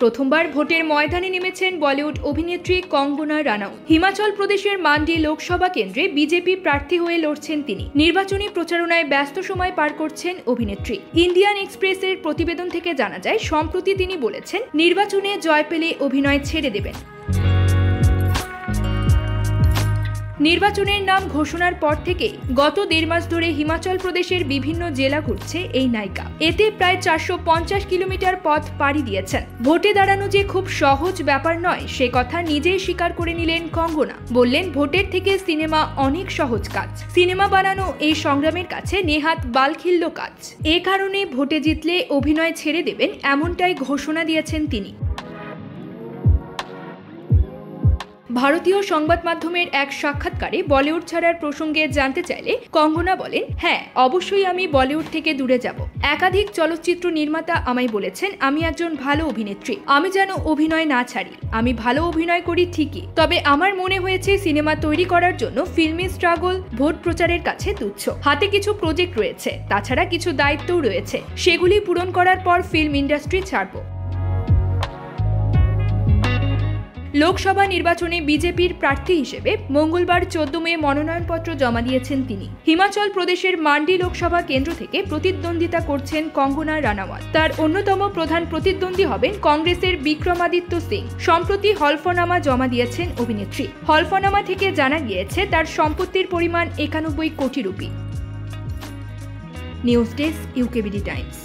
প্রথমবার ভোটের ময়দানে নেমেছেন বলিউড অভিনেত্রী কঙ্গনা রানাউত। হিমাচল প্রদেশের মান্ডি লোকসভা কেন্দ্রে বিজেপি প্রার্থী হয়ে লড়ছেন তিনি। নির্বাচনী প্রচারণায় ব্যস্ত সময় পার করছেন অভিনেত্রী। ইন্ডিয়ান এক্সপ্রেসের প্রতিবেদন থেকে জানা যায়, সম্প্রতি তিনি বলেছেন নির্বাচনে জয় পেলে অভিনয় ছেড়ে দেবেন। নির্বাচনের নাম ঘোষণার পর থেকে গত 1.5 মাস ধরে হিমাচল প্রদেশের বিভিন্ন জেলা ঘুরছে এই নায়িকা। এতে প্রায় 450 কিলোমিটার পথ পাড়ি দিয়েছেন। ভোটে দাঁড়ানো যে খুব সহজ ব্যাপার নয়, সে কথা নিজেই স্বীকার করে নিলেন কঙ্গনা। বললেন, ভোটের থেকে সিনেমা অনেক সহজ কাজ। সিনেমা বানানো এই সংগ্রামের কাছে নেহাত বালখিল্য কাজ। এ কারণে ভোটে জিতলে অভিনয় ছেড়ে দেবেন, এমনটাই ঘোষণা দিয়েছেন তিনি। ভারতীয় সংবাদ মাধ্যমের এক সাক্ষাৎকারে বলিউড ছাড়ার প্রসঙ্গে জানতে চাইলে কঙ্গনা বলেন, হ্যাঁ, অবশ্যই আমি বলিউড থেকে দূরে যাব। একাধিক চলচ্চিত্র নির্মাতা আমায় বলেছেন আমি একজন ভালো অভিনেত্রী, আমি যেন অভিনয় না ছাড়ি। আমি ভালো অভিনয় করি ঠিকই, তবে আমার মনে হয়েছে সিনেমা তৈরি করার জন্য ফিল্মি স্ট্রাগল ভোট প্রচারের কাছে তুচ্ছ। হাতে কিছু প্রজেক্ট রয়েছে, তাছাড়া কিছু দায়িত্বও রয়েছে, সেগুলি পূরণ করার পর ফিল্ম ইন্ডাস্ট্রি ছাড়ব। লোকসভা নির্বাচনে বিজেপির প্রার্থী হিসেবে মঙ্গলবার 14 মে মনোনয়নপত্র জমা দিয়েছেন তিনি। হিমাচল প্রদেশের মান্ডি লোকসভা কেন্দ্র থেকে প্রতিদ্বন্দ্বিতা করছেন কঙ্গনা রানাওয়াত। তার অন্যতম প্রধান প্রতিদ্বন্দ্বী হবেন কংগ্রেসের বিক্রমাদিত্য সিং। সম্প্রতি হলফনামা জমা দিয়েছেন অভিনেত্রী। হলফনামা থেকে জানা গিয়েছে তার সম্পত্তির পরিমাণ 91 কোটি rupee. News desk, UKBD Times.